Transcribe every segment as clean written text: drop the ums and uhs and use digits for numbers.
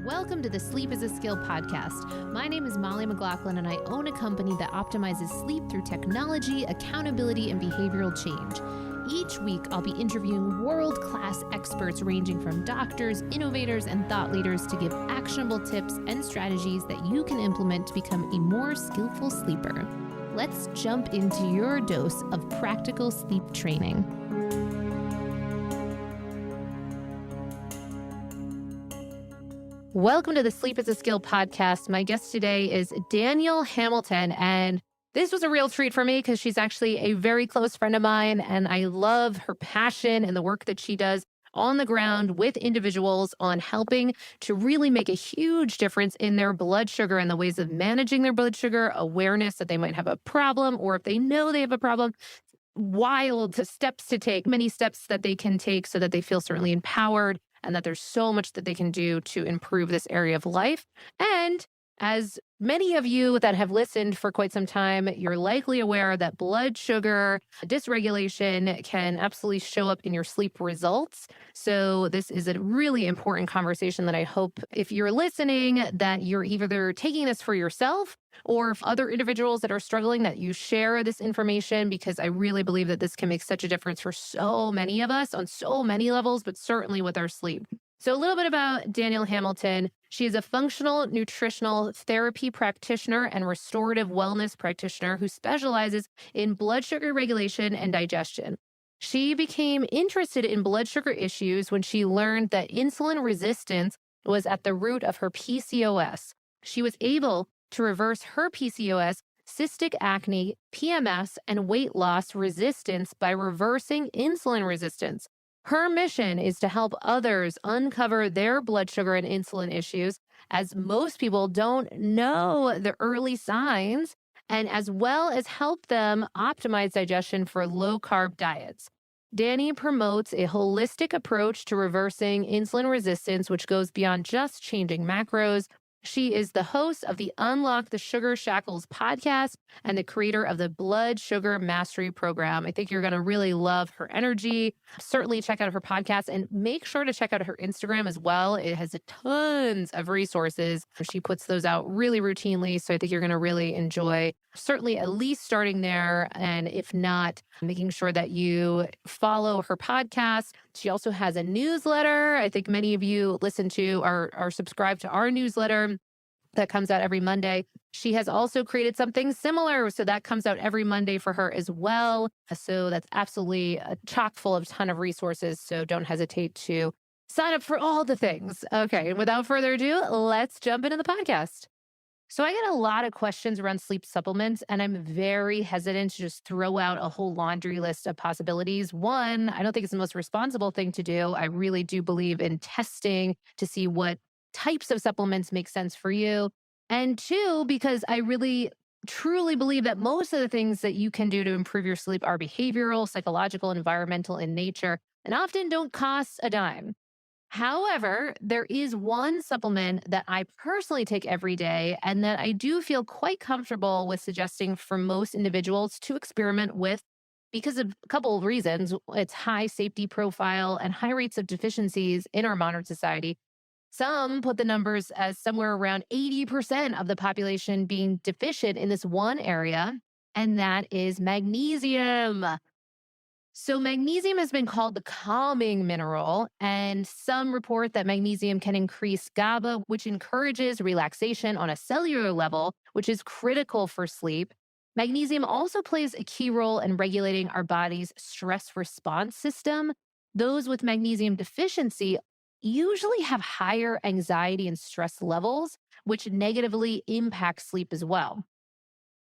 Welcome to the Sleep is a Skill podcast. My name is Molly McLaughlin, and I own a company that optimizes sleep through technology, accountability, and behavioral change. Each week, I'll be interviewing world-class experts ranging from doctors, innovators, and thought leaders to give actionable tips and strategies that you can implement to become a more skillful sleeper. Let's jump into your dose of practical sleep training. Welcome to the Sleep is a Skill podcast. My guest today is Danielle Hamilton, and this was a real treat for me because she's actually a very close friend of mine, and I love her passion and the work that she does on the ground with individuals on helping to really make a huge difference in their blood sugar and the ways of managing their blood sugar, awareness that they might have a problem, or if they know they have a problem, wild steps to take, many steps that they can take so that they feel certainly empowered and that there's so much that they can do to improve this area of life. And as many of you that have listened for quite some time, you're likely aware that blood sugar dysregulation can absolutely show up in your sleep results. So this is a really important conversation that I hope if you're listening, that you're either taking this for yourself or if other individuals that are struggling, that you share this information, because I really believe that this can make such a difference for so many of us on so many levels, but certainly with our sleep. So a little bit about Danielle Hamilton. She is a functional nutritional therapy practitioner and restorative wellness practitioner who specializes in blood sugar regulation and digestion. She became interested in blood sugar issues when she learned that insulin resistance was at the root of her PCOS. She was able to reverse her PCOS, cystic acne, PMS, and weight loss resistance by reversing insulin resistance. Her mission is to help others uncover their blood sugar and insulin issues, as most people don't know the early signs, and as well as help them optimize digestion for low-carb diets. Dani promotes a holistic approach to reversing insulin resistance, which goes beyond just changing macros. She is the host of the Unlock the Sugar Shackles podcast and the creator of the Blood Sugar Mastery Program. I think you're going to really love her energy. Certainly check out her podcast and make sure to check out her Instagram as well. It has tons of resources. She puts those out really routinely. So I think you're going to really enjoy certainly at least starting there. And if not, making sure that you follow her podcast. She also has a newsletter. I think many of you listen to are subscribed to our newsletter that comes out every Monday. She has also created something similar. So that comes out every Monday for her as well. So that's absolutely chock full of a ton of resources. So don't hesitate to sign up for all the things. Okay. And without further ado, let's jump into the podcast. So I get a lot of questions around sleep supplements, and I'm very hesitant to just throw out a whole laundry list of possibilities. One, I don't think it's the most responsible thing to do. I really do believe in testing to see what types of supplements make sense for you. And two, because I really truly believe that most of the things that you can do to improve your sleep are behavioral, psychological, environmental in nature, and often don't cost a dime. However, there is one supplement that I personally take every day and that I do feel quite comfortable with suggesting for most individuals to experiment with because of a couple of reasons. Its high safety profile and high rates of deficiencies in our modern society. Some put the numbers as somewhere around 80% of the population being deficient in this one area, and that is magnesium. So magnesium has been called the calming mineral, and some report that magnesium can increase GABA, which encourages relaxation on a cellular level, which is critical for sleep. Magnesium also plays a key role in regulating our body's stress response system. Those with magnesium deficiency usually have higher anxiety and stress levels, which negatively impact sleep as well.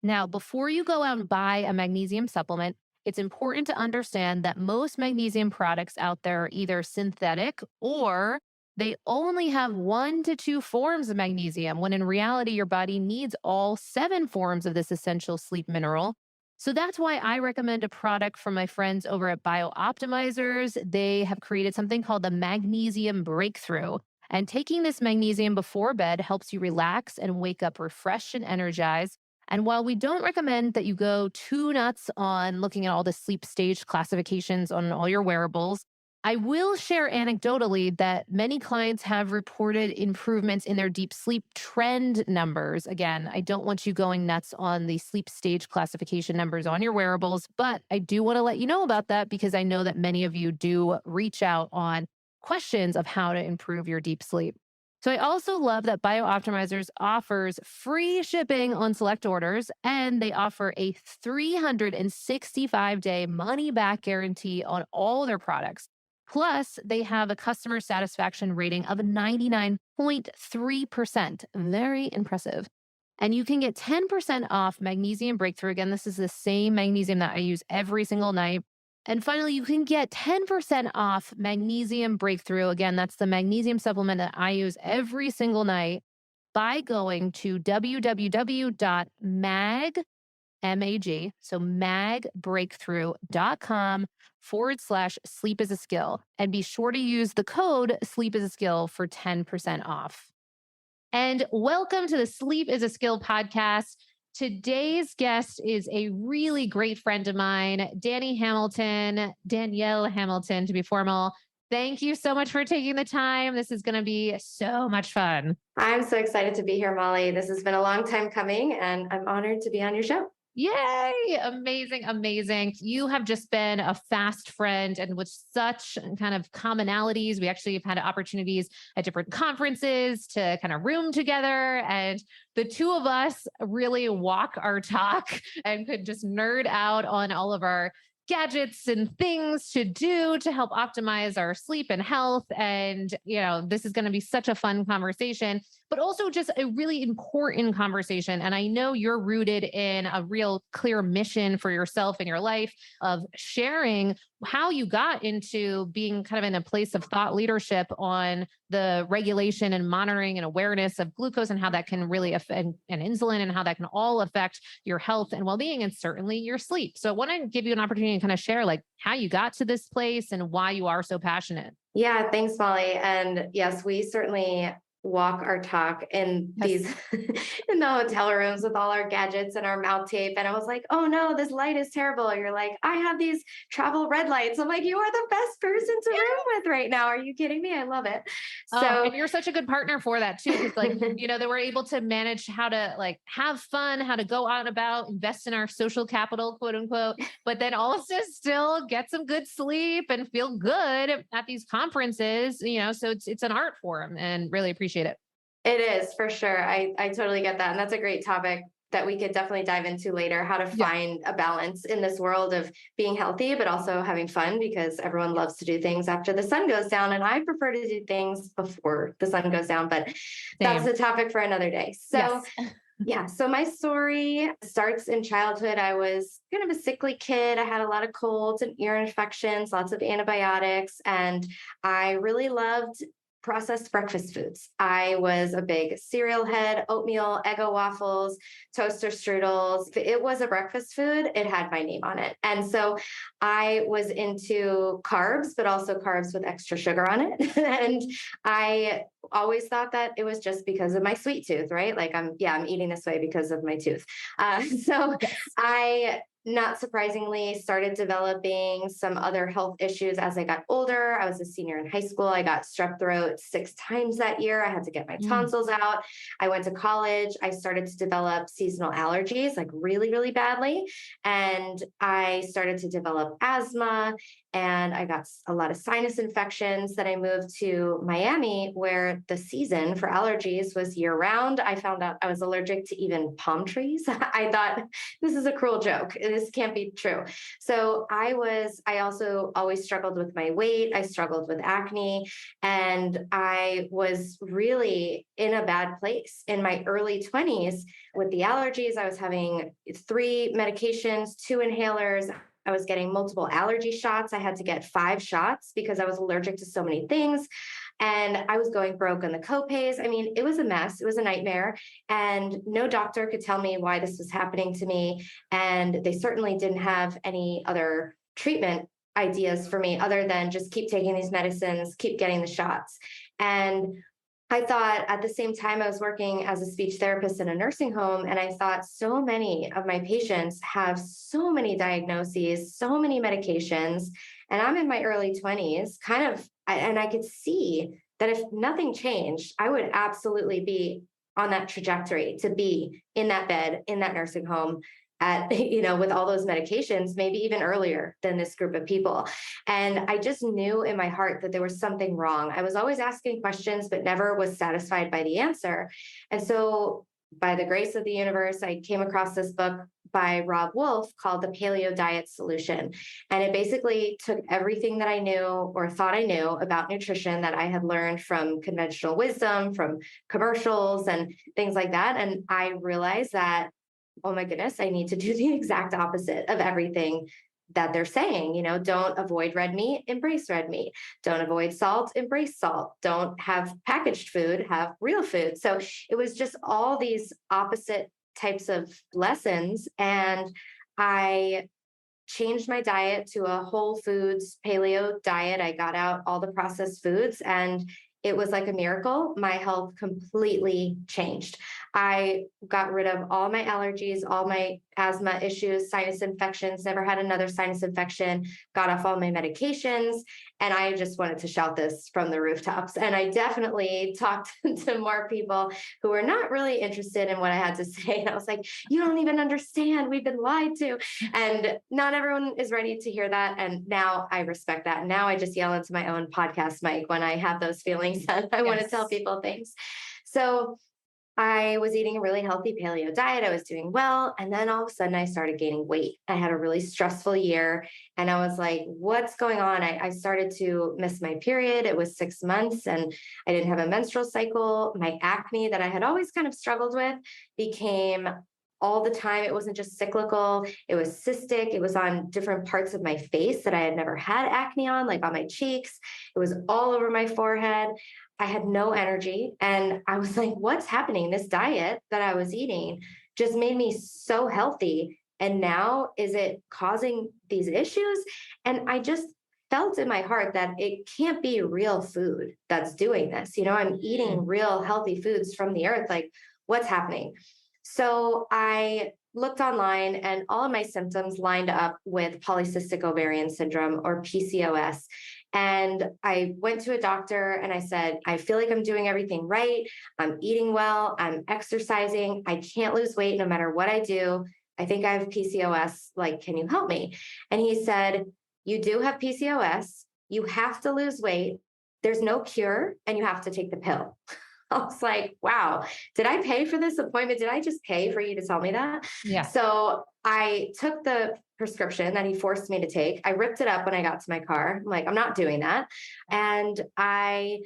Now, before you go out and buy a magnesium supplement, it's important to understand that most magnesium products out there are either synthetic or they only have 1 to 2 forms of magnesium, when in reality, your body needs all 7 forms of this essential sleep mineral. So that's why I recommend a product from my friends over at BioOptimizers. They have created something called the Magnesium Breakthrough. And taking this magnesium before bed helps you relax and wake up refreshed and energized. And while we don't recommend that you go too nuts on looking at all the sleep stage classifications on all your wearables, I will share anecdotally that many clients have reported improvements in their deep sleep trend numbers. Again, I don't want you going nuts on the sleep stage classification numbers on your wearables, but I do want to let you know about that because I know that many of you do reach out on questions of how to improve your deep sleep. So I also love that BioOptimizers offers free shipping on select orders, and they offer a 365-day money back guarantee on all their products. Plus, they have a customer satisfaction rating of 99.3%. Very impressive. And you can get 10% off Magnesium Breakthrough. Again, this is the same magnesium that I use every single night. And finally, you can get 10% off Magnesium Breakthrough. Again, that's the magnesium supplement that I use every single night by going to so magbreakthrough.com/sleep is a skill. And be sure to use the code sleep is a skill for 10% off. And welcome to the Sleep is a Skill podcast. Today's guest is a really great friend of mine, Danielle Hamilton, to be formal. Thank you so much for taking the time. This is going to be so much fun. I'm so excited to be here, Molly. This has been a long time coming, and I'm honored to be on your show. Yay. Amazing. Amazing. You have just been a fast friend and with such kind of commonalities. We actually have had opportunities at different conferences to kind of room together. And the two of us really walk our talk and could just nerd out on all of our gadgets and things to do to help optimize our sleep and health. And, this is going to be such a fun conversation, but also just a really important conversation. And I know you're rooted in a real clear mission for yourself and your life of sharing how you got into being kind of in a place of thought leadership on the regulation and monitoring and awareness of glucose and how that can really affect and insulin and how that can all affect your health and well-being and certainly your sleep. So I want to give you an opportunity to kind of share like how you got to this place and why you are so passionate. Yeah, thanks, Molly. And yes, we certainly walk our talk in these in the hotel rooms with all our gadgets and our mouth tape. And I was like, oh no, this light is terrible. You're like, I have these travel red lights. I'm like, you are the best person to room with right now. Are you kidding me? I love it. And you're such a good partner for that too. Cause like, they were able to manage how to like have fun, how to go out and about, invest in our social capital, quote unquote, but then also still get some good sleep and feel good at these conferences, so it's an art form and really appreciate it. It is for sure. I totally get that. And that's a great topic that we could definitely dive into later, how to find a balance in this world of being healthy, but also having fun because everyone loves to do things after the sun goes down. And I prefer to do things before the sun goes down, but that's a topic for another day. So so my story starts in childhood. I was kind of a sickly kid. I had a lot of colds and ear infections, lots of antibiotics, and I really loved processed breakfast foods. I was a big cereal head, oatmeal, Eggo waffles, toaster strudels. If it was a breakfast food, it had my name on it. And so I was into carbs, but also carbs with extra sugar on it. And I always thought that it was just because of my sweet tooth, right? Like I'm eating this way because of my tooth. I not surprisingly, started developing some other health issues as I got older. I was a senior in high school. I got strep throat 6 times that year. I had to get my tonsils out. I went to college. I started to develop seasonal allergies, like really, really badly. And I started to develop asthma and I got a lot of sinus infections. Then I moved to Miami, where the season for allergies was year round. I found out I was allergic to even palm trees. I thought, this is a cruel joke. This can't be true. So I also always struggled with my weight. I struggled with acne, and I was really in a bad place in my early 20s with the allergies. I was having 3 medications, 2 inhalers. I was getting multiple allergy shots. I had to get 5 shots because I was allergic to so many things. And I was going broke on the copays. I mean, it was a mess. It was a nightmare. And no doctor could tell me why this was happening to me. And they certainly didn't have any other treatment ideas for me other than just keep taking these medicines, keep getting the shots. And I thought at the same time I was working as a speech therapist in a nursing home, and I thought so many of my patients have so many diagnoses, so many medications, and I'm in my early 20s, and I could see that if nothing changed, I would absolutely be on that trajectory to be in that bed, in that nursing home at, with all those medications, maybe even earlier than this group of people. And I just knew in my heart that there was something wrong. I was always asking questions, but never was satisfied by the answer. And so, by the grace of the universe, I came across this book by Rob Wolf called The Paleo Diet Solution. And it basically took everything that I knew or thought I knew about nutrition that I had learned from conventional wisdom, from commercials, and things like that. And I realized that, oh my goodness, I need to do the exact opposite of everything that they're saying. Don't avoid red meat, embrace red meat. Don't avoid salt, embrace salt. Don't have packaged food, have real food. So it was just all these opposite types of lessons. And I changed my diet to a whole foods paleo diet. I got out all the processed foods, and it was like a miracle. My health completely changed. I got rid of all my allergies, all my asthma issues, sinus infections, never had another sinus infection, got off all my medications. And I just wanted to shout this from the rooftops. And I definitely talked to more people who were not really interested in what I had to say. And I was like, you don't even understand. We've been lied to. And not everyone is ready to hear that. And now I respect that. Now I just yell into my own podcast mic when I have those feelings that I want to tell people things. So I was eating a really healthy paleo diet. I was doing well. And then all of a sudden I started gaining weight. I had a really stressful year, and I was like, what's going on? I started to miss my period. It was 6 months and I didn't have a menstrual cycle. My acne that I had always kind of struggled with became all the time. It wasn't just cyclical. It was cystic. It was on different parts of my face that I had never had acne on, like on my cheeks. It was all over my forehead. I had no energy. And I was like, what's happening? This diet that I was eating just made me so healthy. And now is it causing these issues? And I just felt in my heart that it can't be real food that's doing this. I'm eating real healthy foods from the earth. Like, what's happening? So I looked online, and all of my symptoms lined up with polycystic ovarian syndrome, or PCOS. And I went to a doctor and I said, I feel like I'm doing everything right. I'm eating well. I'm exercising. I can't lose weight no matter what I do. I think I have PCOS. Like, can you help me? And he said, you do have PCOS. You have to lose weight. There's no cure, and you have to take the pill. I was like, wow, did I pay for this appointment? Did I just pay for you to tell me that? Yeah. So I took the prescription that he forced me to take. I ripped it up when I got to my car. I'm like, I'm not doing that. And I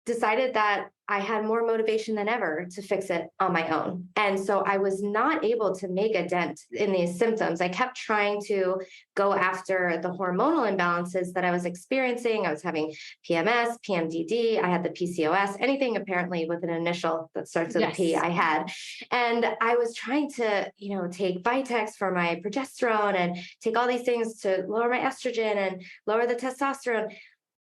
decided that I had more motivation than ever to fix it on my own. And so I was not able to make a dent in these symptoms. I kept trying to go after the hormonal imbalances that I was experiencing. I was having PMS, PMDD, I had the PCOS, anything apparently with an initial that starts with a P I had. And I was trying to, take Vitex for my progesterone and take all these things to lower my estrogen and lower the testosterone.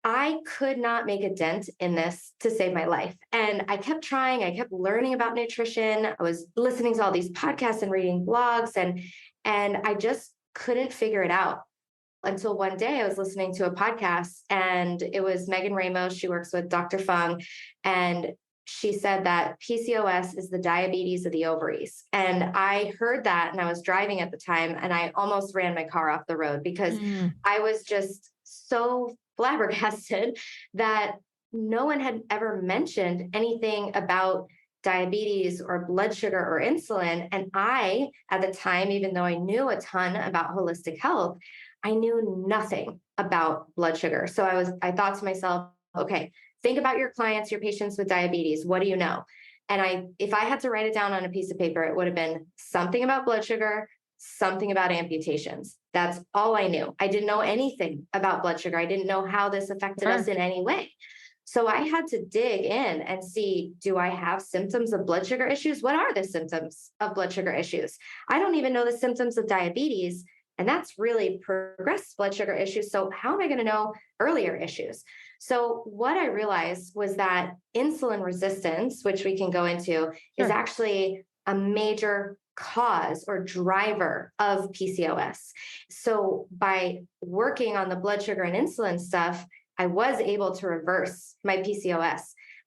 I could not make a dent in this to save my life. And I kept trying. I kept learning about nutrition. I was listening to all these podcasts and reading blogs, and I just couldn't figure it out until one day I was listening to a podcast, and it was Megan Ramos. She works with Dr. Fung, and she said that PCOS is the diabetes of the ovaries. And I heard that, and I was driving at the time, and I almost ran my car off the road because I was just so flabbergasted that no one had ever mentioned anything about diabetes or blood sugar or insulin. And I, at the time, even though I knew a ton about holistic health, I knew nothing about blood sugar. So I thought to myself, okay, think about your clients, your patients with diabetes. What do you know? And if I had to write it down on a piece of paper, it would have been something about blood sugar, something about amputations. That's all I knew. I didn't know anything about blood sugar. I didn't know how this affected us in any way. So I had to dig in and see, do I have symptoms of blood sugar issues? What are the symptoms of blood sugar issues? I don't even know the symptoms of diabetes. And that's really progressed blood sugar issues. So how am I going to know earlier issues? So what I realized was that insulin resistance, which we can go into, is Sure. actually a major cause or driver of PCOS. So by working on the blood sugar and insulin stuff, I was able to reverse my PCOS.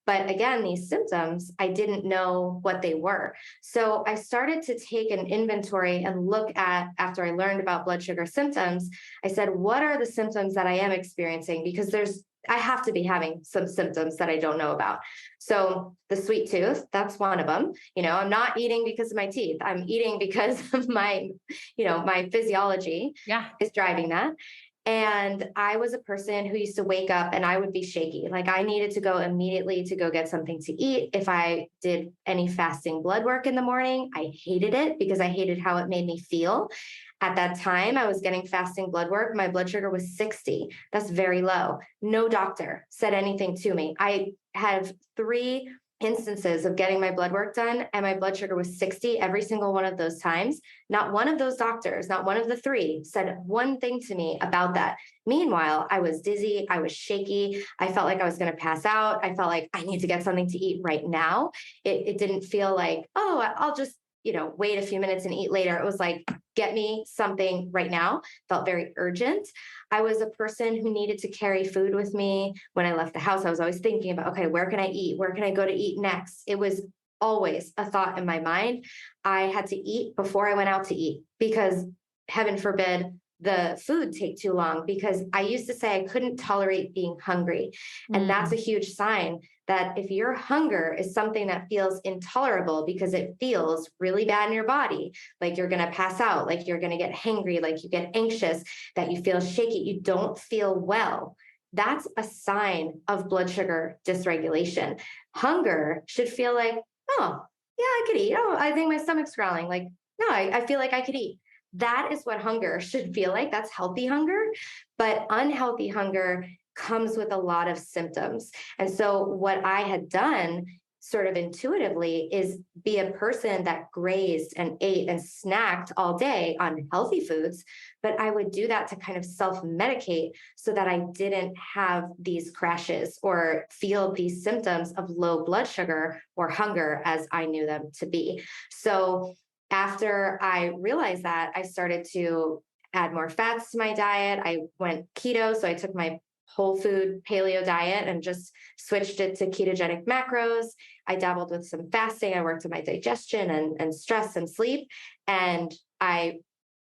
But again, these symptoms, I didn't know what they were. So I started to take an inventory and look at, after I learned about blood sugar symptoms, I said, what are the symptoms that I am experiencing? Because I have to be having some symptoms that I don't know about. So the sweet tooth, that's one of them. I'm not eating because of my teeth. I'm eating because of my physiology Yeah. is driving that. And I was a person who used to wake up and I would be shaky. Like I needed to go immediately to go get something to eat. If I did any fasting blood work in the morning, I hated it because I hated how it made me feel. At that time, I was getting fasting blood work. My blood sugar was 60. That's very low. No doctor said anything to me. I have 3 instances of getting my blood work done and my blood sugar was 60 every single one of those times. Not one of those doctors, not one of the 3 said one thing to me about that. Meanwhile, I was dizzy, I was shaky, I felt like I was going to pass out. I felt like I need to get something to eat right now. It didn't feel like, oh, I'll just wait a few minutes and eat later. It was like, get me something right now. Felt very urgent. I was a person who needed to carry food with me when I left the house. I was always thinking about, okay, where can I eat? Where can I go to eat next? It was always a thought in my mind. I had to eat before I went out to eat because heaven forbid the food take too long, because I used to say I couldn't tolerate being hungry. And that's a huge sign that if your hunger is something that feels intolerable because it feels really bad in your body, like you're going to pass out, like you're going to get hangry, like you get anxious, that you feel shaky, you don't feel well, that's a sign of blood sugar dysregulation. Hunger should feel like, oh, yeah, I could eat. Oh, I think my stomach's growling. Like, no, I feel like I could eat. That is what hunger should feel like. That's healthy hunger. But unhealthy hunger comes with a lot of symptoms. And so what I had done sort of intuitively is be a person that grazed and ate and snacked all day on healthy foods, but I would do that to kind of self-medicate so that I didn't have these crashes or feel these symptoms of low blood sugar or hunger as I knew them to be. So after I realized that, I started to add more fats to my diet. I went keto. So I took my whole food paleo diet and just switched it to ketogenic macros. I dabbled with some fasting. I worked on my digestion and stress and sleep. And I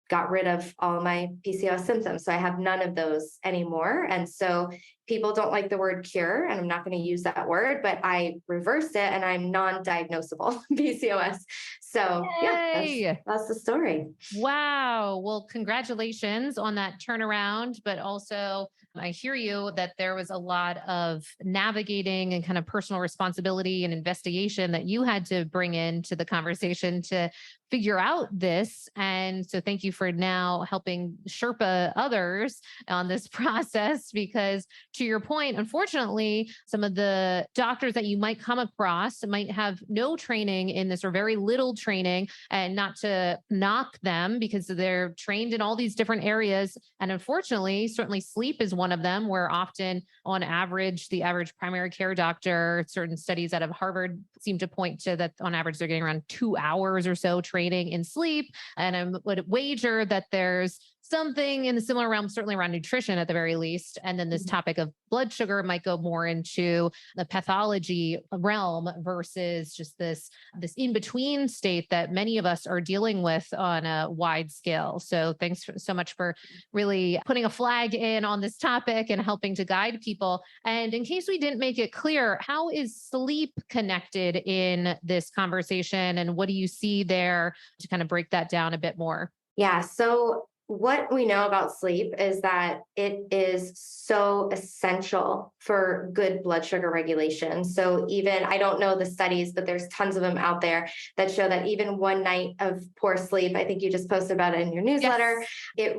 got rid of all my PCOS symptoms. So I have none of those anymore. And so people don't like the word cure, and I'm not going to use that word, but I reversed it and I'm non-diagnosable PCOS. So yeah, that's the story. Wow. Well, congratulations on that turnaround. But also, I hear you that there was a lot of navigating and kind of personal responsibility and investigation that you had to bring into the conversation to figure out this. And so thank you for now helping Sherpa others on this process, because to your point, unfortunately, some of the doctors that you might come across might have no training in this or very little training, and not to knock them because they're trained in all these different areas. And unfortunately, certainly sleep is one of them, where often on average, the average primary care doctor, certain studies out of Harvard seem to point to that on average, they're getting around 2 hours or so training in sleep. And I would wager that there's something in the similar realm, certainly around nutrition at the very least. And then this topic of blood sugar might go more into the pathology realm versus just this in-between state that many of us are dealing with on a wide scale. So thanks so much for really putting a flag in on this topic and helping to guide people. And in case we didn't make it clear, how is sleep connected in this conversation? And what do you see there to kind of break that down a bit more? Yeah. So what we know about sleep is that it is so essential for good blood sugar regulation. So even, I don't know the studies, but there's tons of them out there that show that even one night of poor sleep, I think you just posted about it in your newsletter, yes,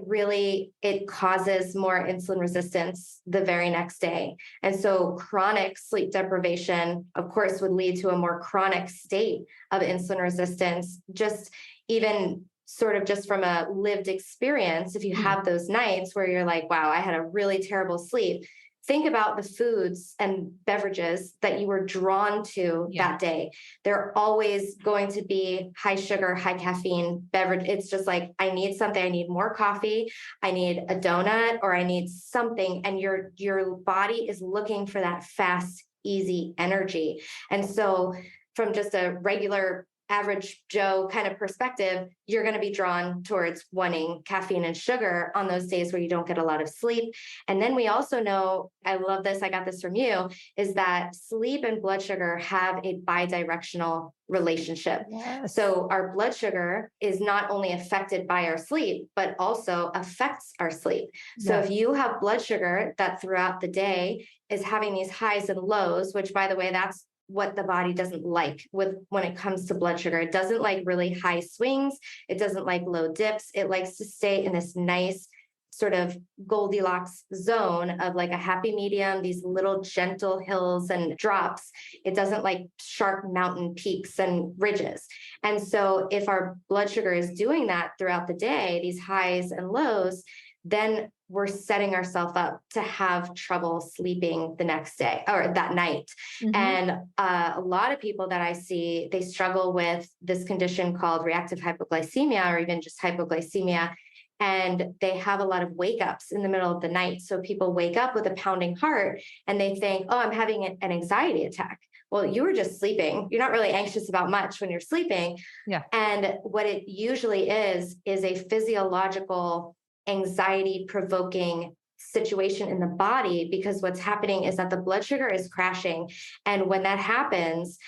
it causes more insulin resistance the very next day. And so chronic sleep deprivation, of course, would lead to a more chronic state of insulin resistance. Just even sort of just from a lived experience, if you have those nights where you're like, wow, I had a really terrible sleep, think about the foods and beverages that you were drawn to that day. They're always going to be high sugar, high caffeine beverage. It's just like, I need something. I need more coffee. I need a donut, or I need something. And your body is looking for that fast, easy energy. And so from just a regular average Joe kind of perspective, you're going to be drawn towards wanting caffeine and sugar on those days where you don't get a lot of sleep. And then we also know, I love this, I got this from you, is that sleep and blood sugar have a bidirectional relationship. Yes. So our blood sugar is not only affected by our sleep, but also affects our sleep. So if you have blood sugar that throughout the day is having these highs and lows, which by the way, that's what the body doesn't like when it comes to blood sugar. It doesn't like really high swings. It doesn't like low dips. It likes to stay in this nice sort of Goldilocks zone of like a happy medium, these little gentle hills and drops. It doesn't like sharp mountain peaks and ridges. And so if our blood sugar is doing that throughout the day, these highs and lows, then we're setting ourselves up to have trouble sleeping the next day or that night. And a lot of people that I see, they struggle with this condition called reactive hypoglycemia, or even just hypoglycemia. And they have a lot of wake ups in the middle of the night. So people wake up with a pounding heart and they think, oh, I'm having an anxiety attack. Well, you were just sleeping. You're not really anxious about much when you're sleeping. And what it usually is a physiological anxiety provoking situation in the body, because what's happening is that the blood sugar is crashing. And when that happens,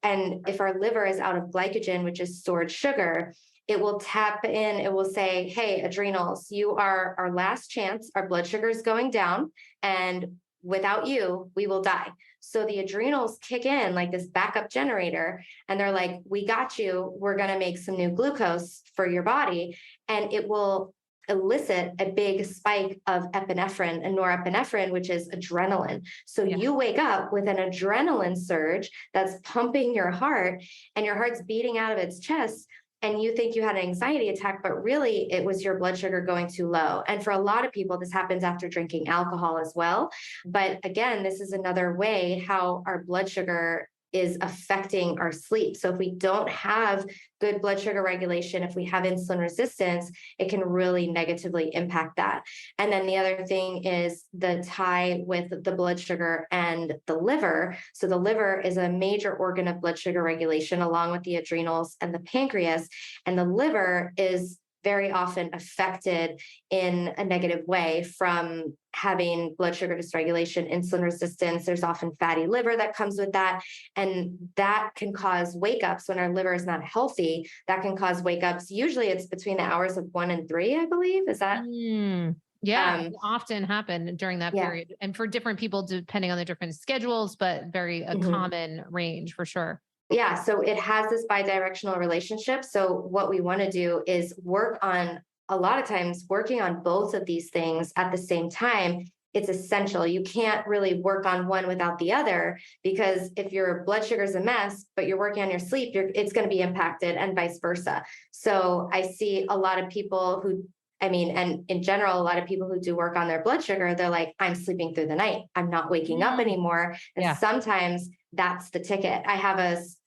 and if our liver is out of glycogen, which is stored sugar, it will tap in, it will say, hey, adrenals, you are our last chance. Our blood sugar is going down, and without you, we will die. So the adrenals kick in like this backup generator, and they're like, we got you. We're going to make some new glucose for your body. And it will elicit a big spike of epinephrine and norepinephrine, which is adrenaline. So you wake up with an adrenaline surge that's pumping your heart, and your heart's beating out of its chest. And you think you had an anxiety attack, but really it was your blood sugar going too low. And for a lot of people, this happens after drinking alcohol as well. But again, this is another way how our blood sugar is affecting our sleep. So if we don't have good blood sugar regulation, if we have insulin resistance, it can really negatively impact that. And then the other thing is the tie with the blood sugar and the liver. So the liver is a major organ of blood sugar regulation, along with the adrenals and the pancreas. And the liver is very often affected in a negative way from having blood sugar dysregulation, insulin resistance. There's often fatty liver that comes with that. And that can cause wake ups when our liver is not healthy. That can cause wake ups. Usually it's between the hours of 1 and 3, I believe. Is that? It often happen during that period. And for different people, depending on the different schedules, but very a common range for sure. Yeah. So it has this bidirectional relationship. So what we want to do is work on, a lot of times, working on both of these things at the same time. It's essential. You can't really work on one without the other, because if your blood sugar is a mess, but you're working on your sleep, it's going to be impacted, and vice versa. So I see a lot of people who, and in general, a lot of people who do work on their blood sugar, they're like, I'm sleeping through the night. I'm not waking up anymore. And sometimes that's the ticket. I have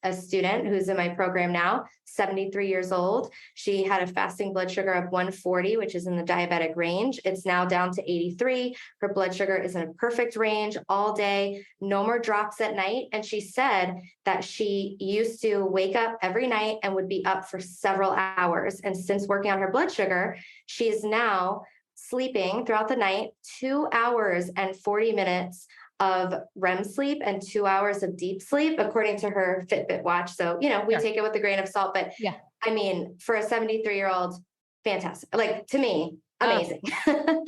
a student who's in my program now, 73 years old. She had a fasting blood sugar of 140, which is in the diabetic range. It's now down to 83. Her blood sugar is in a perfect range all day, no more drops at night. And she said that she used to wake up every night and would be up for several hours. And since working on her blood sugar, she is now sleeping throughout the night, 2 hours and 40 minutes of REM sleep and 2 hours of deep sleep, according to her Fitbit watch. So, we take it with a grain of salt, but for a 73-year-old, fantastic. Like, to me, amazing.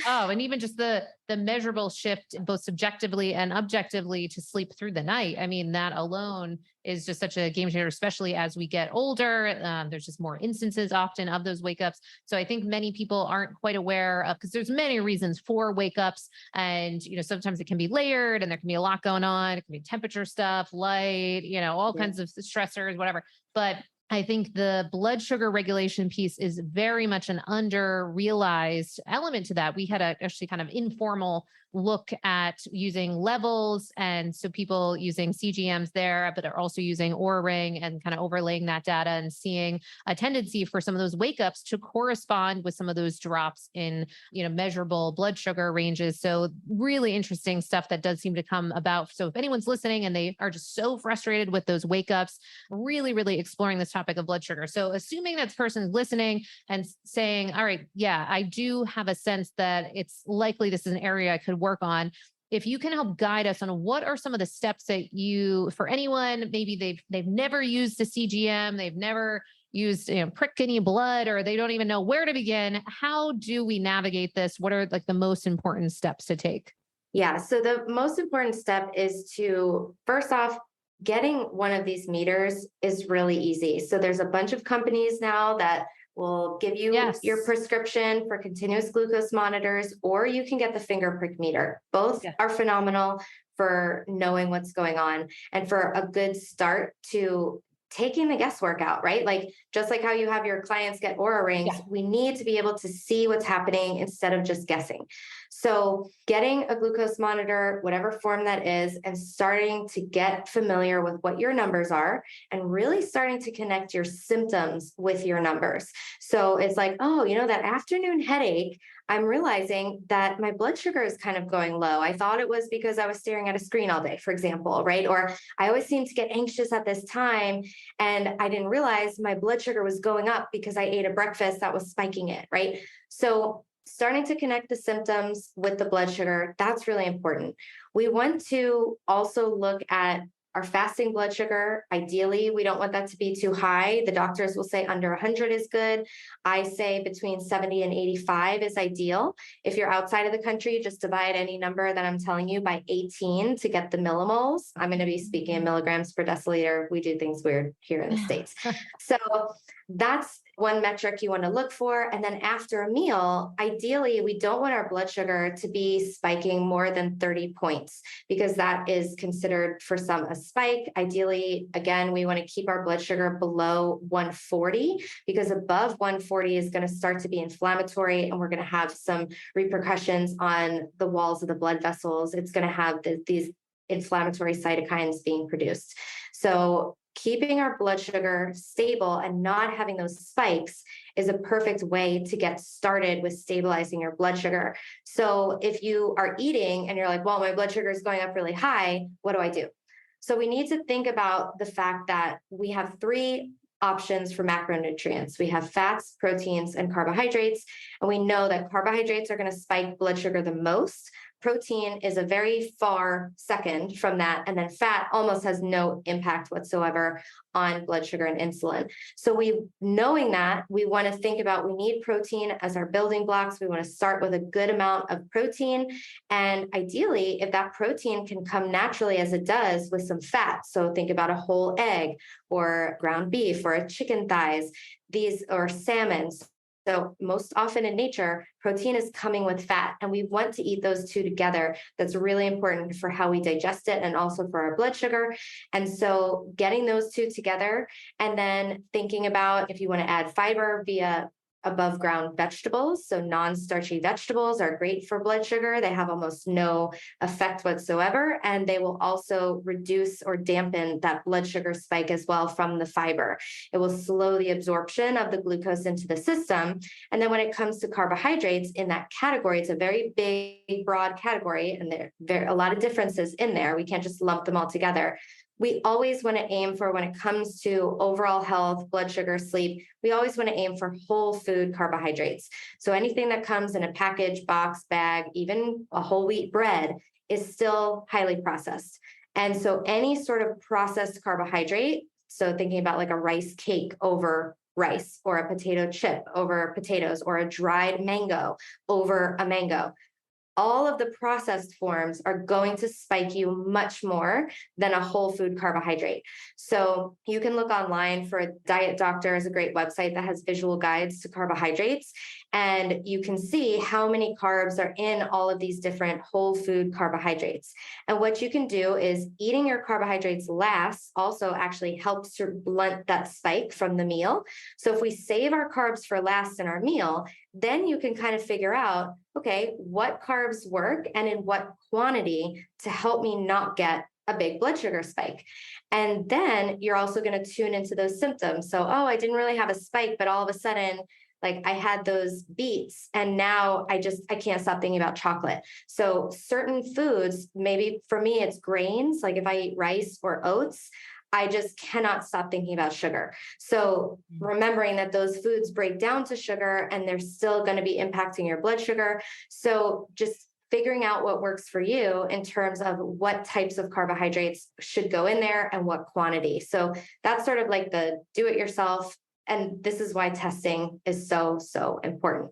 And even just the measurable shift, both subjectively and objectively, to sleep through the night. That alone is just such a game changer, especially as we get older. There's just more instances often of those wake ups. So I think many people aren't quite aware of, because there's many reasons for wake ups, and, sometimes it can be layered and there can be a lot going on. It can be temperature stuff, light, all kinds of stressors, whatever. But I think the blood sugar regulation piece is very much an under realized element to that. We had a actually kind of informal look at using levels. And so people using CGMs there, but are also using Oura Ring and kind of overlaying that data and seeing a tendency for some of those wake ups to correspond with some of those drops in, measurable blood sugar ranges. So really interesting stuff that does seem to come about. So if anyone's listening and they are just so frustrated with those wake ups, really, really exploring this topic of blood sugar. So assuming that person is listening and saying, all right, yeah, I do have a sense that it's likely this is an area I could work on. If you can help guide us on what are some of the steps that for anyone, maybe they've never used a CGM, they've never used, prick any blood, or they don't even know where to begin. How do we navigate this? What are like the most important steps to take? Yeah. So the most important step is to, first off, getting one of these meters is really easy. So there's a bunch of companies now that will give you your Yes. prescription for continuous glucose monitors, or you can get the finger prick meter. Both Yeah. are phenomenal for knowing what's going on and for a good start to taking the guesswork out, right? Like just like how you have your clients get Aura rings, Yeah. we need to be able to see what's happening instead of just guessing. So getting a glucose monitor, whatever form that is, and starting to get familiar with what your numbers are and really starting to connect your symptoms with your numbers. So it's like, oh, that afternoon headache, I'm realizing that my blood sugar is kind of going low. I thought it was because I was staring at a screen all day, for example, right? Or I always seem to get anxious at this time. And I didn't realize my blood sugar was going up because I ate a breakfast that was spiking it, right? So starting to connect the symptoms with the blood sugar, that's really important. We want to also look at our fasting blood sugar. Ideally, we don't want that to be too high. The doctors will say under 100 is good. I say between 70 and 85 is ideal. If you're outside of the country, just divide any number that I'm telling you by 18 to get the millimoles. I'm going to be speaking in milligrams per deciliter. We do things weird here in the States. So that's one metric you want to look for. And then after a meal, ideally, we don't want our blood sugar to be spiking more than 30 points because that is considered for some a spike. Ideally, again, we want to keep our blood sugar below 140 because above 140 is going to start to be inflammatory and we're going to have some repercussions on the walls of the blood vessels. It's going to have these inflammatory cytokines being produced. So keeping our blood sugar stable and not having those spikes is a perfect way to get started with stabilizing your blood sugar. So if you are eating and you're like, well, my blood sugar is going up really high, what do I do? So we need to think about the fact that we have three options for macronutrients. We have fats, proteins, and carbohydrates. And we know that carbohydrates are going to spike blood sugar the most. Protein is a very far second from that. And then fat almost has no impact whatsoever on blood sugar and insulin. So knowing that, we want to think about, we need protein as our building blocks. We want to start with a good amount of protein. And ideally, if that protein can come naturally as it does with some fat. So think about a whole egg or ground beef or a chicken thighs, or salmon. So most often in nature, protein is coming with fat, and we want to eat those two together. That's really important for how we digest it and also for our blood sugar. And so getting those two together and then thinking about if you want to add fiber via above ground vegetables. So non-starchy vegetables are great for blood sugar. They have almost no effect whatsoever. And they will also reduce or dampen that blood sugar spike as well from the fiber. It will slow the absorption of the glucose into the system. And then when it comes to carbohydrates in that category, it's a very big, broad category. And there are a lot of differences in there. We can't just lump them all together. We always want to aim for, when it comes to overall health, blood sugar, sleep, we always want to aim for whole food carbohydrates. So anything that comes in a package, box, bag, even a whole wheat bread is still highly processed. And so any sort of processed carbohydrate, so thinking about like a rice cake over rice, or a potato chip over potatoes, or a dried mango over a mango, all of the processed forms are going to spike you much more than a whole food carbohydrate. So you can look online for Diet Doctor is a great website that has visual guides to carbohydrates. and you can see how many carbs are in all of these different whole food carbohydrates. And what you can do is eating your carbohydrates last also actually helps to blunt that spike from the meal. So if we save our carbs for last in our meal, then you can kind of figure out, okay, what carbs work and in what quantity to help me not get a big blood sugar spike. And then you're also going to tune into those symptoms. So, oh, I didn't really have a spike, but all of a sudden, like I had those beets and now I can't stop thinking about chocolate. So certain foods, maybe for me, it's grains. Like if I eat rice or oats, I just cannot stop thinking about sugar. So remembering that those foods break down to sugar and they're still going to be impacting your blood sugar. So just figuring out what works for you in terms of what types of carbohydrates should go in there and what quantity. So that's sort of like the do it yourself. And this is why testing is so, so important.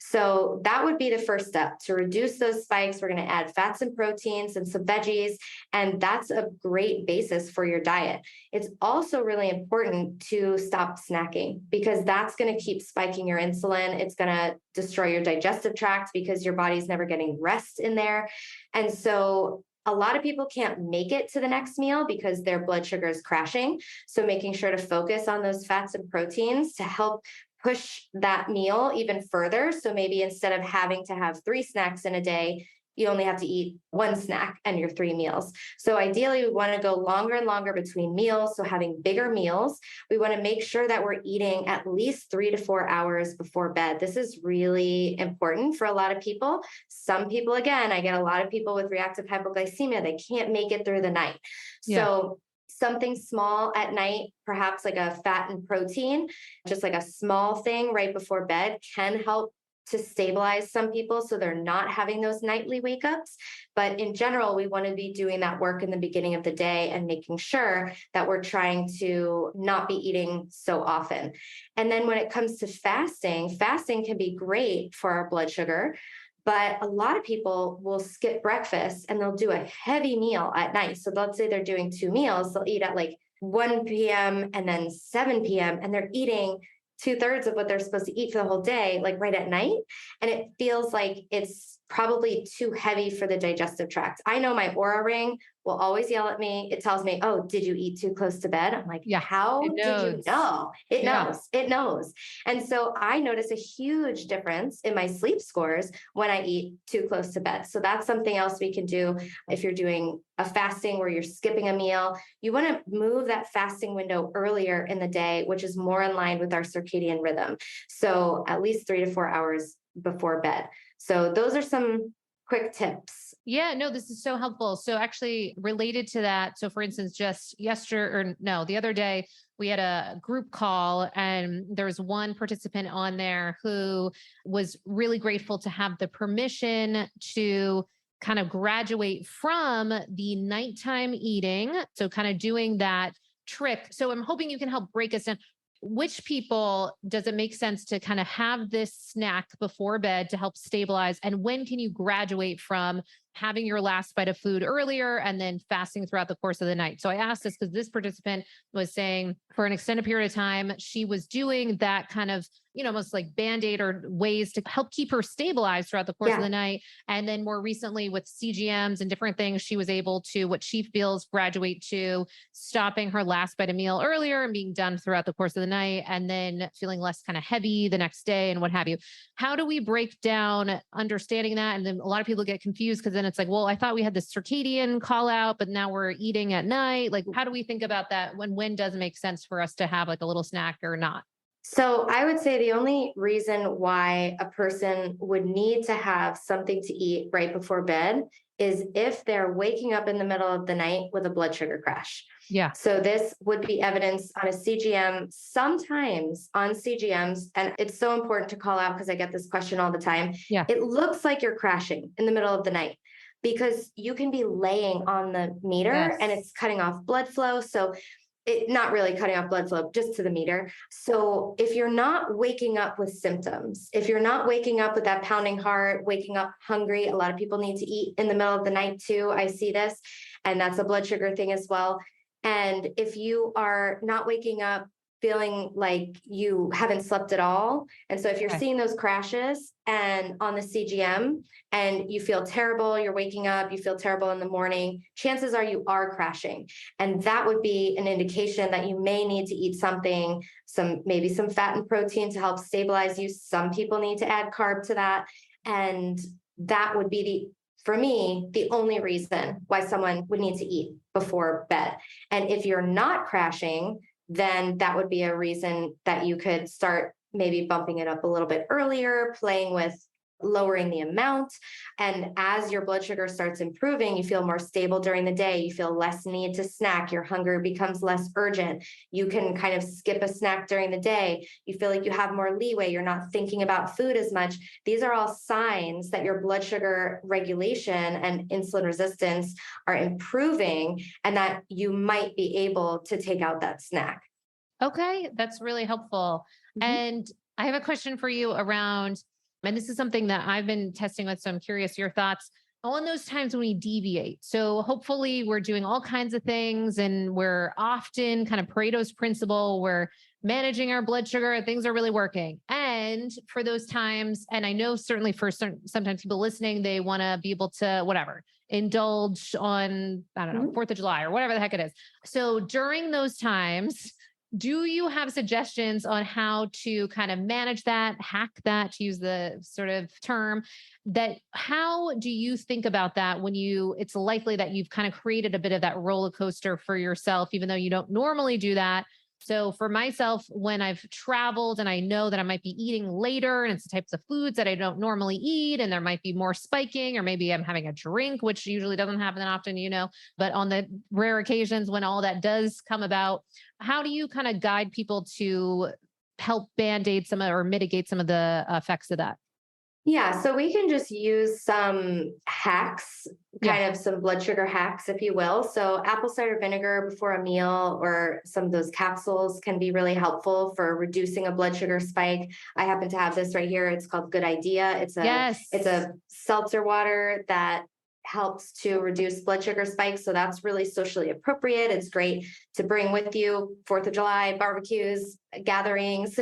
So that would be the first step to reduce those spikes. We're going to add fats and proteins and some veggies, and that's a great basis for your diet. It's also really important to stop snacking because that's going to keep spiking your insulin. It's going to destroy your digestive tract because your body's never getting rest in there. And so a lot of people can't make it to the next meal because their blood sugar is crashing. So making sure to focus on those fats and proteins to help push that meal even further. So maybe instead of having to have 3 snacks in a day, you only have to eat 1 snack and your 3 meals. So ideally, we want to go longer and longer between meals. So having bigger meals, we want to make sure that we're eating at least 3 to 4 hours before bed. This is really important for a lot of people. Some people, again, I get a lot of people with reactive hypoglycemia, they can't make it through the night. Yeah. So something small at night, perhaps like a fat and protein, just like a small thing right before bed can help to stabilize some people so they're not having those nightly wake ups. But in general, we want to be doing that work in the beginning of the day and making sure that we're trying to not be eating so often. And then when it comes to fasting, fasting can be great for our blood sugar. But a lot of people will skip breakfast and they'll do a heavy meal at night. So let's say they're doing 2 meals, they'll eat at like 1 p.m. and then 7 p.m. and they're eating 2/3 of what they're supposed to eat for the whole day, like right at night. And it feels like it's probably too heavy for the digestive tract. I know my Aura ring will always yell at me. It tells me, oh, did you eat too close to bed? I'm like, Yeah, how it did you knows. know? It Yeah. knows. It knows. And so I notice a huge difference in my sleep scores when I eat too close to bed. So that's something else we can do if you're doing a fasting where you're skipping a meal. You want to move that fasting window earlier in the day, which is more in line with our circadian rhythm. So at least 3 to 4 hours before bed. So those are some quick tips. Yeah, no, this is so helpful. So actually related to that. So for instance, just the other day, we had a group call and there was one participant on there who was really grateful to have the permission to kind of graduate from the nighttime eating. So kind of doing that trick. So I'm hoping you can help break us down. Which people does it make sense to kind of have this snack before bed to help stabilize? And when can you graduate from having your last bite of food earlier and then fasting throughout the course of the night? So I asked this because this participant was saying for an extended period of time, she was doing that kind of, almost like Band-Aid or ways to help keep her stabilized throughout the course of the night. And then more recently with CGMs and different things, she was able to, what she feels, graduate to stopping her last bite of meal earlier and being done throughout the course of the night and then feeling less kind of heavy the next day and what have you. How do we break down understanding that? And then a lot of people get confused because then it's like, well, I thought we had this circadian call out, but now we're eating at night. Like, how do we think about that when does it make sense for us to have like a little snack or not? So I would say the only reason why a person would need to have something to eat right before bed is if they're waking up in the middle of the night with a blood sugar crash. Yeah. So this would be evidence on a CGM, sometimes on CGMs, and it's so important to call out because I get this question all the time. Yeah. It looks like you're crashing in the middle of the night because you can be laying on the meter and it's cutting off blood flow. So not really cutting off blood flow, just to the meter. So if you're not waking up with symptoms, if you're not waking up with that pounding heart, waking up hungry, a lot of people need to eat in the middle of the night too. I see this, and that's a blood sugar thing as well. And if you are not waking up feeling like you haven't slept at all. And so if you're Okay. seeing those crashes and on the CGM and you feel terrible, you're waking up, you feel terrible in the morning, chances are you are crashing. And that would be an indication that you may need to eat something, maybe some fat and protein to help stabilize you. Some people need to add carb to that. And that would be for me, the only reason why someone would need to eat before bed. And if you're not crashing, then that would be a reason that you could start maybe bumping it up a little bit earlier, playing with lowering the amount. And as your blood sugar starts improving, you feel more stable during the day. You feel less need to snack. Your hunger becomes less urgent. You can kind of skip a snack during the day. You feel like you have more leeway. You're not thinking about food as much. These are all signs that your blood sugar regulation and insulin resistance are improving and that you might be able to take out that snack. Okay, that's really helpful. Mhm. And I have a question for you around, and this is something that I've been testing with, so I'm curious your thoughts on those times when we deviate. So hopefully we're doing all kinds of things and we're often kind of Pareto's principle, we're managing our blood sugar and things are really working. And for those times, and I know certainly for sometimes people listening, they want to be able to, whatever, indulge on, I don't know, Mhm. 4th of July or whatever the heck it is. So during those times, do you have suggestions on how to kind of manage that, hack that, to use the sort of term, that how do you think about that when it's likely that you've kind of created a bit of that roller coaster for yourself, even though you don't normally do that? So for myself, when I've traveled and I know that I might be eating later and it's the types of foods that I don't normally eat, and there might be more spiking, or maybe I'm having a drink, which usually doesn't happen that often, but on the rare occasions when all that does come about, how do you kind of guide people to help band-aid or mitigate some of the effects of that? Yeah, so we can just use some hacks, Yeah. kind of some blood sugar hacks, if you will. So, apple cider vinegar before a meal or some of those capsules can be really helpful for reducing a blood sugar spike. I happen to have this right here. It's called Good Idea. Yes. It's a seltzer water that helps to reduce blood sugar spikes. So that's really socially appropriate. It's great to bring with you 4th of July barbecues, gatherings,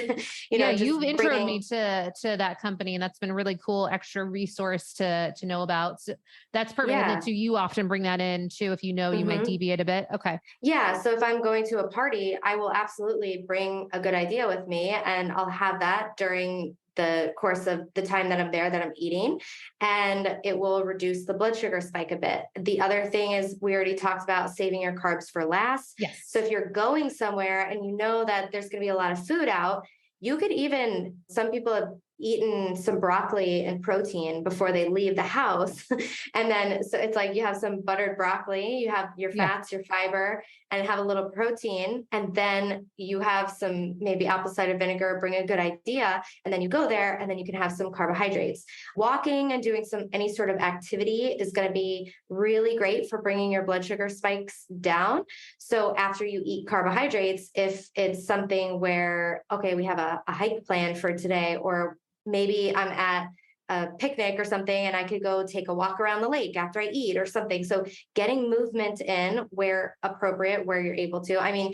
Yeah, just you've introed me bringing. to that company, and that's been a really cool extra resource to know about. So that's perfect. And then Yeah. so you often bring that in too if you know you might Mhm. deviate a bit. Okay. Yeah. So if I'm going to a party, I will absolutely bring a Good Idea with me and I'll have that during the course of the time that I'm there that I'm eating, and it will reduce the blood sugar spike a bit. The other thing is we already talked about saving your carbs for last. Yes. So if you're going somewhere and you know that there's going to be a lot of food out, you could even, some people have eaten some broccoli and protein before they leave the house. And then, so it's like you have some buttered broccoli, you have your Yeah. fats, your fiber, and have a little protein. And then you have some maybe apple cider vinegar, bring a Good Idea. And then you go there and then you can have some carbohydrates. Walking and doing any sort of activity is going to be really great for bringing your blood sugar spikes down. So after you eat carbohydrates, if it's something where, okay, we have a hike plan for today, or maybe I'm at a picnic or something and I could go take a walk around the lake after I eat or something. So getting movement in where appropriate, where you're able to. I mean,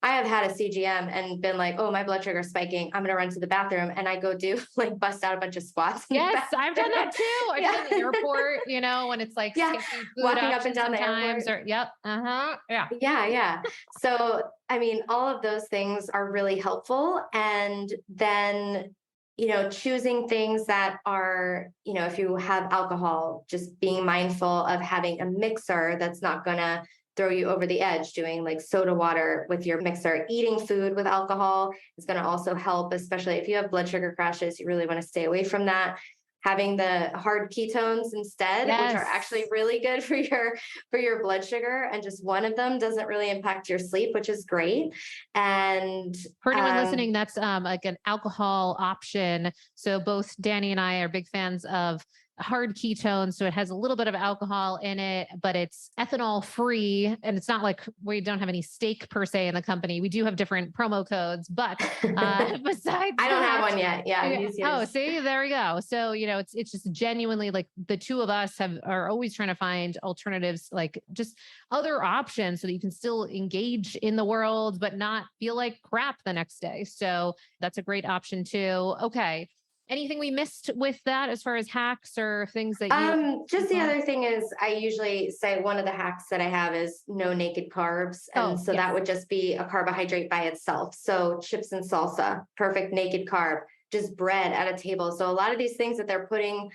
I have had a CGM and been like, oh, my blood sugar is spiking. I'm going to run to the bathroom, and I go do like bust out a bunch of squats. Yes, I've done that too. I've done the airport, when it's like Yeah. skipping food Walking up and options down the sometimes, airport. or yep. Yeah. Yeah. So, I mean, all of those things are really helpful. And then, choosing things that are, if you have alcohol, just being mindful of having a mixer that's not going to throw you over the edge, doing like soda water with your mixer. Eating food with alcohol is going to also help, especially if you have blood sugar crashes. You really want to stay away from that. Having the hard ketones instead, which are Yes. actually really good for your blood sugar, and just one of them doesn't really impact your sleep, which is great. And For anyone listening, that's like an alcohol option. So both Danny and I are big fans of hard ketones. So it has a little bit of alcohol in it, but it's ethanol free. And it's not like we don't have any stake per se in the company. We do have different promo codes, but besides I don't have that, one yet. Yeah. yeah. Use Oh, yours. see, there we go. So, it's just genuinely like the two of us are always trying to find alternatives, like just other options so that you can still engage in the world, but not feel like crap the next day. So that's a great option too. Okay. Anything we missed with that as far as hacks or things that you? Just the other thing is I usually say one of the hacks that I have is no naked carbs. And Oh, so yes. that would just be a carbohydrate by itself. So chips and salsa, perfect naked carb, just bread at a table. So a lot of these things that they're putting,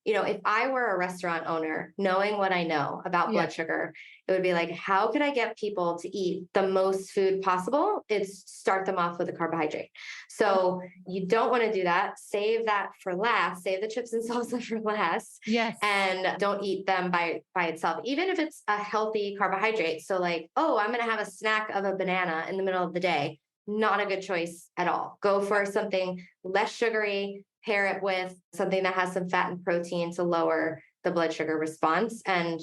if I were a restaurant owner, knowing what I know about Yeah. blood sugar, it would be like, how could I get people to eat the most food possible? It's start them off with a carbohydrate. So you don't want to do that. Save that for last. Save the chips and salsa for last. Yes. And don't eat them by itself, even if it's a healthy carbohydrate. So like, oh, I'm going to have a snack of a banana in the middle of the day. Not a good choice at all. Go for something less sugary, pair it with something that has some fat and protein to lower the blood sugar response. And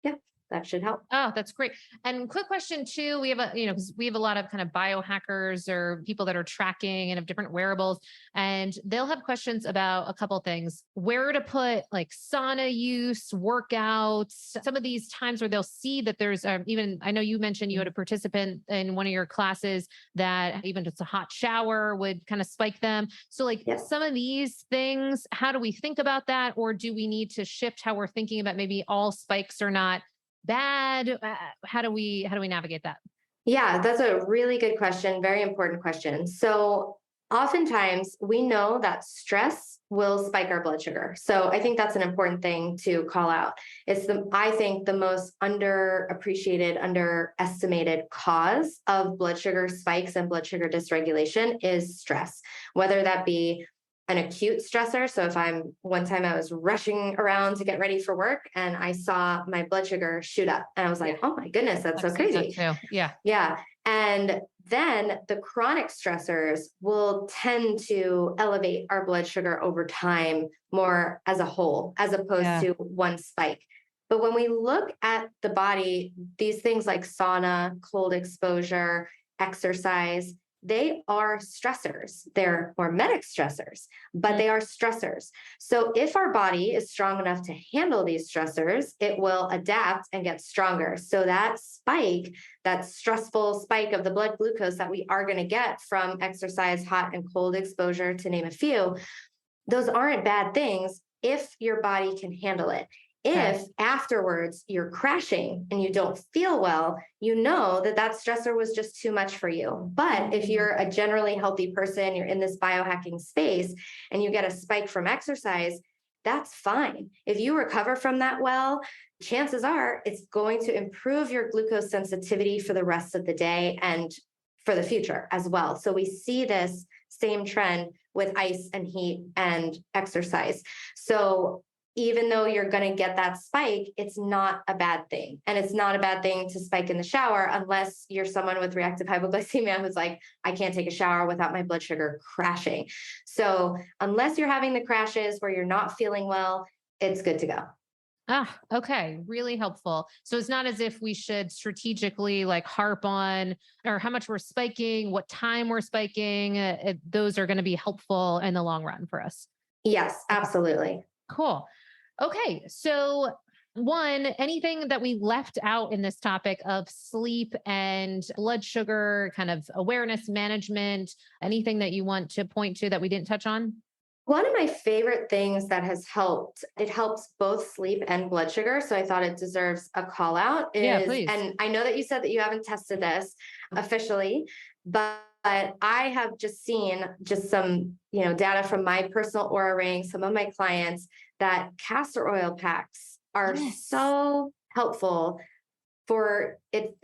yeah, that should help. Oh, that's great. And quick question too. We have because we have a lot of kind of biohackers or people that are tracking and have different wearables, and they'll have questions about a couple things: where to put like sauna use, workouts, some of these times where they'll see that there's even, I know you mentioned you had a participant in one of your classes that even just a hot shower would kind of spike them. So like some of these things, how do we think about that? Or do we need to shift how we're thinking about maybe all spikes are not bad? How do we navigate that? Yeah, that's a really good question. Very important question. So oftentimes we know that stress will spike our blood sugar. So I think that's an important thing to call out. I think the most underappreciated, underestimated cause of blood sugar spikes and blood sugar dysregulation is stress, whether that be an acute stressor. So one time I was rushing around to get ready for work and I saw my blood sugar shoot up and I was like, oh my goodness, that's so crazy. Yeah. Yeah. And then the chronic stressors will tend to elevate our blood sugar over time more as a whole, as opposed to one spike. But when we look at the body, these things like sauna, cold exposure, exercise, they are stressors. They're hormetic stressors, but they are stressors. So if our body is strong enough to handle these stressors, it will adapt and get stronger. So that spike, that stressful spike of the blood glucose that we are going to get from exercise, hot and cold exposure, to name a few, those aren't bad things if your body can handle it. If afterwards you're crashing and you don't feel well, you know that stressor was just too much for you. But if you're a generally healthy person, you're in this biohacking space and you get a spike from exercise, that's fine. If you recover from that well, chances are it's going to improve your glucose sensitivity for the rest of the day and for the future as well. So we see this same trend with ice and heat and exercise. So even though you're going to get that spike, it's not a bad thing. And it's not a bad thing to spike in the shower unless you're someone with reactive hypoglycemia who's like, I can't take a shower without my blood sugar crashing. So unless you're having the crashes where you're not feeling well, it's good to go. Ah, okay. Really helpful. So it's not as if we should strategically like harp on or how much we're spiking, what time we're spiking. Those are going to be helpful in the long run for us. Yes, absolutely. Cool. Okay. So anything that we left out in this topic of sleep and blood sugar, kind of awareness management, anything that you want to point to that we didn't touch on? One of my favorite things that has helped, it helps both sleep and blood sugar. So I thought it deserves a call out Please. and I know that you said that you haven't tested this officially, but I have just seen some, data from my personal Aura ring, some of my clients, that castor oil packs are so helpful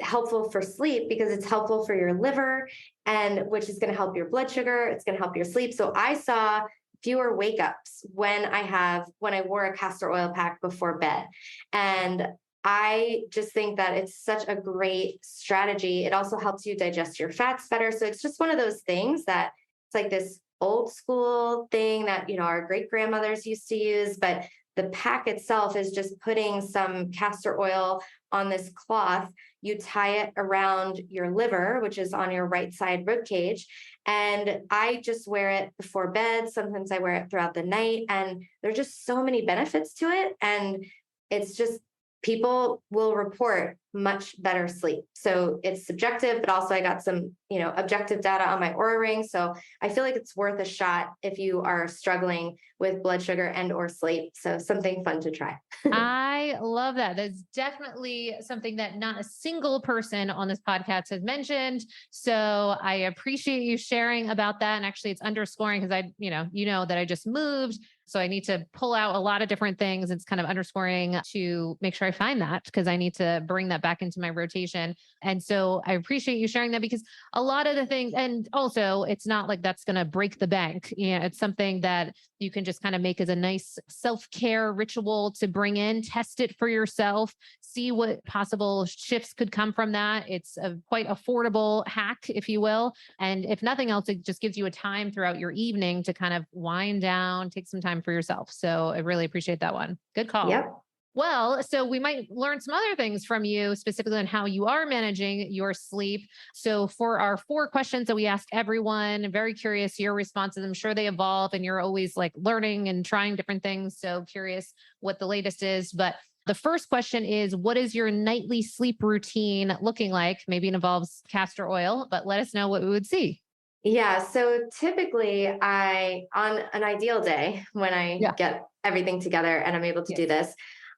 helpful for sleep because it's helpful for your liver and which is going to help your blood sugar. It's going to help your sleep. So I saw fewer wake ups when I wore a castor oil pack before bed. And I just think that it's such a great strategy. It also helps you digest your fats better. So it's just one of those things that it's like this old school thing that, our great grandmothers used to use, but the pack itself is just putting some castor oil on this cloth. You tie it around your liver, which is on your right side rib cage. And I just wear it before bed. Sometimes I wear it throughout the night. And there's just so many benefits to it. And it's just, people will report much better sleep. So it's subjective, but also I got some, objective data on my Oura ring. So I feel like it's worth a shot if you are struggling with blood sugar and or sleep. So something fun to try. I love that. That's definitely something that not a single person on this podcast has mentioned. So I appreciate you sharing about that. And actually it's underscoring because that I just moved. So I need to pull out a lot of different things. It's kind of underscoring to make sure I find that because I need to bring that back into my rotation. And so I appreciate you sharing that because a lot of the things, and also it's not like that's going to break the bank. It's something that you can just kind of make as a nice self-care ritual to bring in, test it for yourself, see what possible shifts could come from that. It's a quite affordable hack, if you will. And if nothing else, it just gives you a time throughout your evening to kind of wind down, take some time for yourself. So I really appreciate that one. Good call. Yep. Well, so we might learn some other things from you, specifically on how you are managing your sleep. So for our 4 questions that we ask everyone, I'm very curious your responses. I'm sure they evolve and you're always like learning and trying different things. So curious what the latest is. But the first question is, what is your nightly sleep routine looking like? Maybe it involves castor oil, but let us know what we would see. Yeah. So typically on an ideal day when I get everything together and I'm able to do this,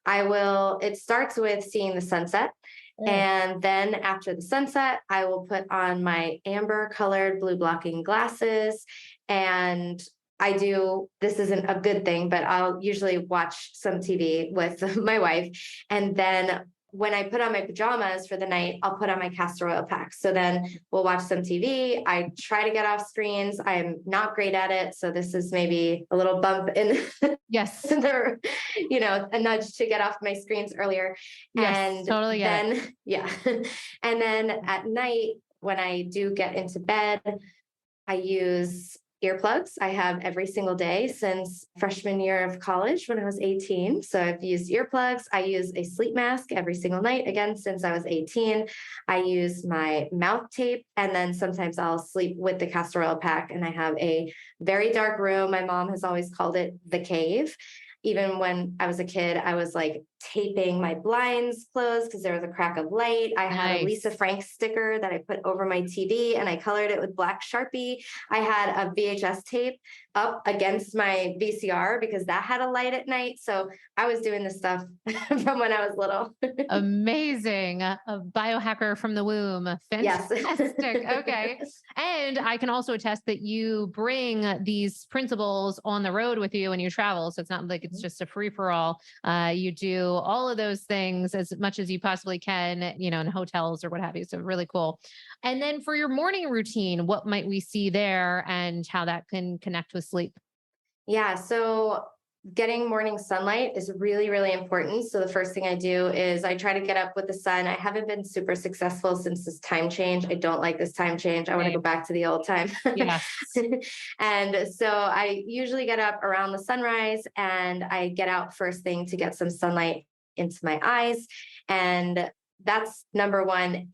it starts with seeing the sunset. And then after the sunset, I will put on my amber colored blue blocking glasses. And this isn't a good thing, but I'll usually watch some TV with my wife. And then when I put on my pajamas for the night, I'll put on my castor oil pack. So then we'll watch some TV. I try to get off screens. I'm not great at it. So this is maybe a little bump in yes, a nudge to get off my screens earlier. Yes, and totally then, and then at night, when I do get into bed, I use earplugs. I have every single day since freshman year of college when I was 18. So I've used earplugs. I use a sleep mask every single night, again, since I was 18. I use my mouth tape, and then sometimes I'll sleep with the castor oil pack. And I have a very dark room. My mom has always called it the cave. Even when I was a kid, I was like taping my blinds closed because there was a crack of light. I had a Lisa Frank sticker that I put over my TV and I colored it with black Sharpie. I had a VHS tape up against my VCR because that had a light at night. So I was doing this stuff from when I was little. Amazing. A biohacker from the womb. Fantastic. Yes. Okay. And I can also attest that you bring these principles on the road with you when you travel. So it's not like it's just a free for all. You do all of those things as much as you possibly can, in hotels or what have you. So really cool. And then for your morning routine, what might we see there and how that can connect with sleep? Yeah. So getting morning sunlight is really, really important. So the first thing I do is I try to get up with the sun. I haven't been super successful since this time change. I don't like this time change. I want to go back to the old time. Yes. And so I usually get up around the sunrise and I get out first thing to get some sunlight into my eyes. And that's number one.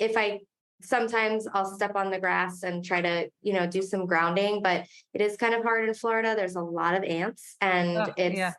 Sometimes I'll step on the grass and try to, do some grounding, but it is kind of hard in Florida. There's a lot of ants and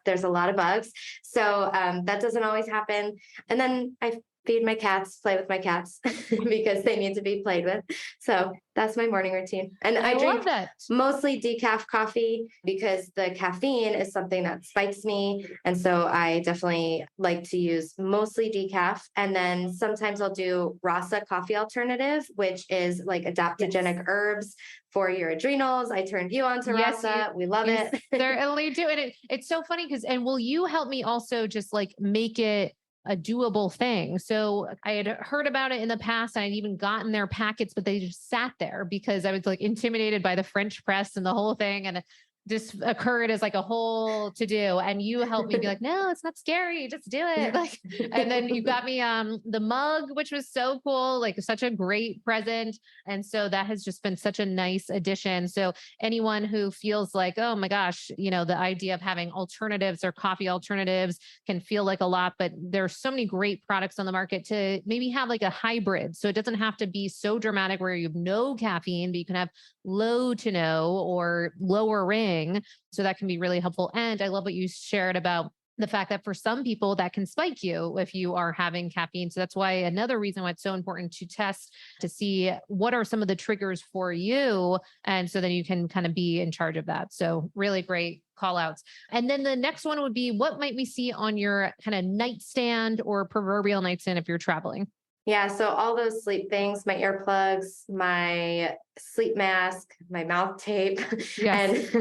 there's a lot of bugs. So that doesn't always happen. And then I feed my cats, play with my cats because they need to be played with. So that's my morning routine. And I drink mostly decaf coffee because the caffeine is something that spikes me. And so I definitely like to use mostly decaf. And then sometimes I'll do Rasa coffee alternative, which is like adaptogenic herbs for your adrenals. I turned you on to Rasa. We love it. Certainly do. And it's so funny and will you help me also just like make it a doable thing? So I had heard about it in the past. And I'd even gotten their packets, but they just sat there because I was like intimidated by the French press and the whole thing. And just occurred as like a whole to do. And you helped me be like, no, it's not scary. Just do it. Like, and then you got me the mug, which was so cool, like such a great present. And so that has just been such a nice addition. So anyone who feels like, oh my gosh, the idea of having alternatives or coffee alternatives can feel like a lot, but there's so many great products on the market to maybe have like a hybrid. So it doesn't have to be so dramatic where you have no caffeine, but you can have low to no or lower ring. So that can be really helpful. And I love what you shared about the fact that for some people that can spike you if you are having caffeine. So that's why another reason why it's so important to test to see what are some of the triggers for you. And so then you can kind of be in charge of that. So really great call outs. And then the next one would be, what might we see on your kind of nightstand or proverbial nightstand if you're traveling? Yeah, so all those sleep things, my earplugs, my sleep mask, my mouth tape, and Yes.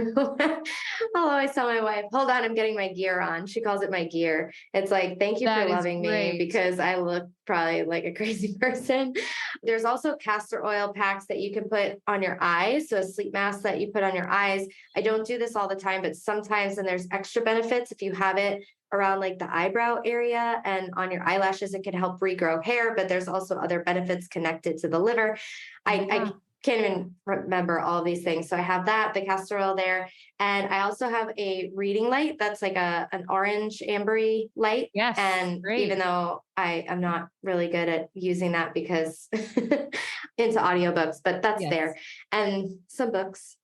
I'll always tell my wife, hold on, I'm getting my gear on. She calls it my gear. It's like, thank you for That is loving me great. because I look probably like a crazy person. There's also castor oil packs that you can put on your eyes. So a sleep mask that you put on your eyes. I don't do this all the time, but sometimes, and there's extra benefits if you have it around like the eyebrow area and on your eyelashes. It can help regrow hair, but there's also other benefits connected to the liver. I can't even remember all of these things. So I have that, the castor oil there. And I also have a reading light that's like an orange ambery light. Yes. And Great. even though I am not really good at using that because into audiobooks, but that's there. And some books.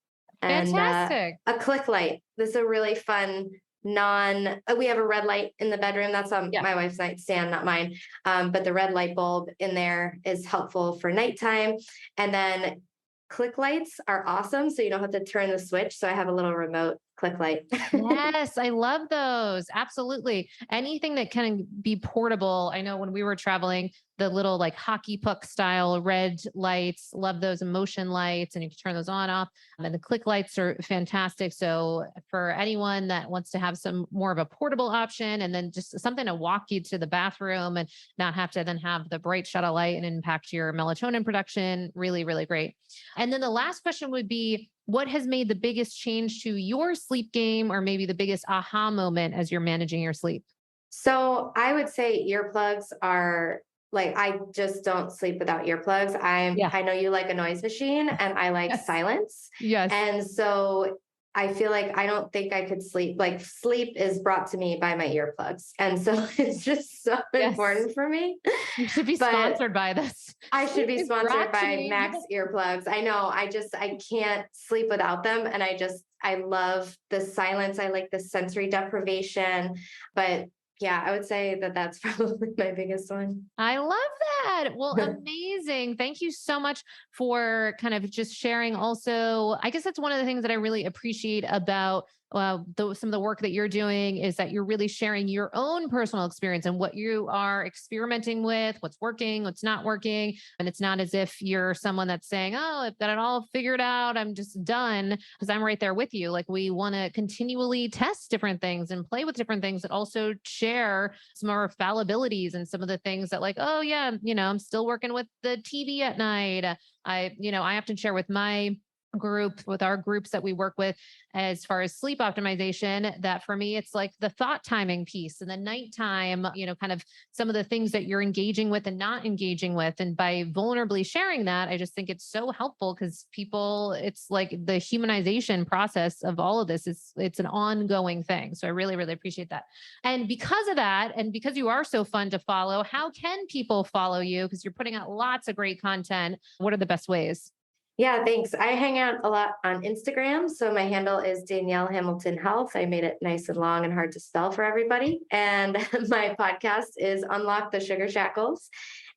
Fantastic. And a click light. This is a really fun we have a red light in the bedroom. That's on my wife's nightstand, not mine. But the red light bulb in there is helpful for nighttime. And then click lights are awesome. So you don't have to turn the switch. So I have a little remote click light. Yes, I love those. Absolutely. Anything that can be portable. I know when we were traveling, the little like hockey puck style red lights, love those emotion lights, and you can turn those on off. And the click lights are fantastic. So for anyone that wants to have some more of a portable option and then just something to walk you to the bathroom and not have to then have the bright shuttle light and impact your melatonin production, really, really great. And then the last question would be, what has made the biggest change to your sleep game or maybe the biggest aha moment as you're managing your sleep? So I would say earplugs are like, I just don't sleep without earplugs. I know you like a noise machine and I like silence. Yes. And so I feel like I don't think I could sleep. Like sleep is brought to me by my earplugs. And so it's just so important for me. You should be sponsored by this. I should be sponsored by me. Max earplugs. I know. I can't sleep without them. And I love the silence. I like the sensory deprivation. But yeah, I would say that that's probably my biggest one. I love that. Well, amazing. Thank you so much for kind of just sharing. Also, I guess that's one of the things that I really appreciate about some of the work that you're doing is that you're really sharing your own personal experience and what you are experimenting with, what's working, what's not working. And it's not as if you're someone that's saying, oh, I've got it all figured out, I'm just done, because I'm right there with you. Like we want to continually test different things and play with different things, and also share some of our fallibilities and some of the things that like, oh yeah, I'm still working with the TV at night. I often share with our groups that we work with as far as sleep optimization, that for me, it's like the thought timing piece and the nighttime, kind of some of the things that you're engaging with and not engaging with. And by vulnerably sharing that, I just think it's so helpful because it's like the humanization process of all of this it's an ongoing thing. So I really, really appreciate that. And because of that, and because you are so fun to follow, how can people follow you? Because you're putting out lots of great content. What are the best ways? Yeah, thanks. I hang out a lot on Instagram. So my handle is Danielle Hamilton Health. I made it nice and long and hard to spell for everybody. And my podcast is Unlock the Sugar Shackles.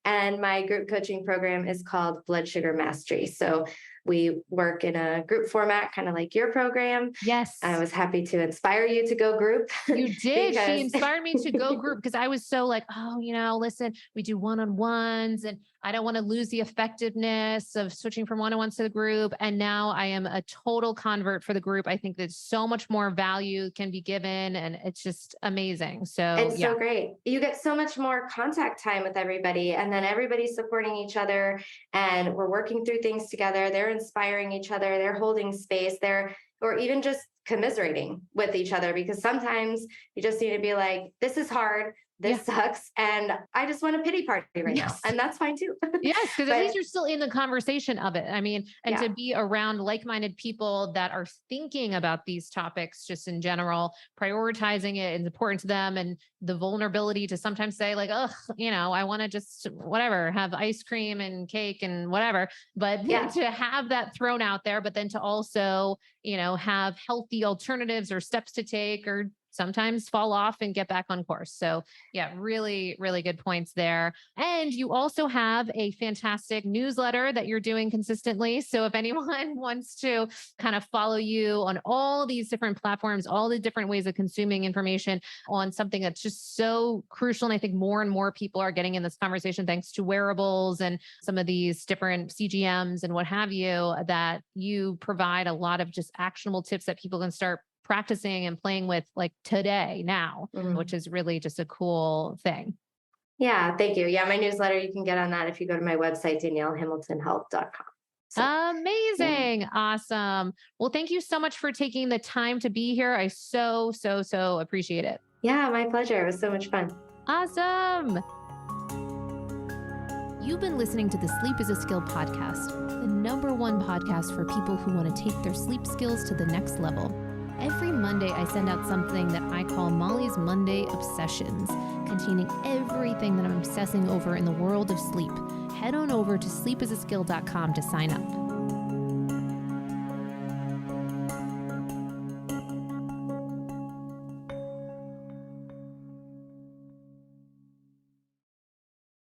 And my group coaching program is called Blood Sugar Mastery. So we work in a group format, kind of like your program. Yes. I was happy to inspire you to go group. You did. She inspired me to go group because I was so like, oh, listen, we do one-on-ones and I don't want to lose the effectiveness of switching from one-on-ones to the group. And now I am a total convert for the group. I think that so much more value can be given and it's just amazing. So it's so great. You get so much more contact time with everybody and then everybody's supporting each other and we're working through things together. They're inspiring each other. They're holding space. They're or even just commiserating with each other, because sometimes you just need to be like, this is hard. This sucks. And I just want a pity party right now. And that's fine too. Yes, because at least you're still in the conversation of it. I mean, and to be around like-minded people that are thinking about these topics just in general, prioritizing it is important to them, and the vulnerability to sometimes say like, oh, I want to just whatever, have ice cream and cake and whatever. But to have that thrown out there, but then to also, have healthy alternatives or steps to take, or sometimes fall off and get back on course. So yeah, really, really good points there. And you also have a fantastic newsletter that you're doing consistently. So if anyone wants to kind of follow you on all these different platforms, all the different ways of consuming information on something that's just so crucial. And I think more and more people are getting in this conversation thanks to wearables and some of these different CGMs and what have you, that you provide a lot of just actionable tips that people can start practicing and playing with like today, now, which is really just a cool thing. Yeah, thank you. Yeah, my newsletter, you can get on that if you go to my website, DanielleHamiltonHealth.com. So, amazing. Awesome. Well, thank you so much for taking the time to be here. I so appreciate it. Yeah, my pleasure. It was so much fun. Awesome. You've been listening to the Sleep is a Skill podcast, the #1 podcast for people who want to take their sleep skills to the next level. Every Monday, I send out something that I call Molly's Monday Obsessions, containing everything that I'm obsessing over in the world of sleep. Head on over to sleepisaskill.com to sign up.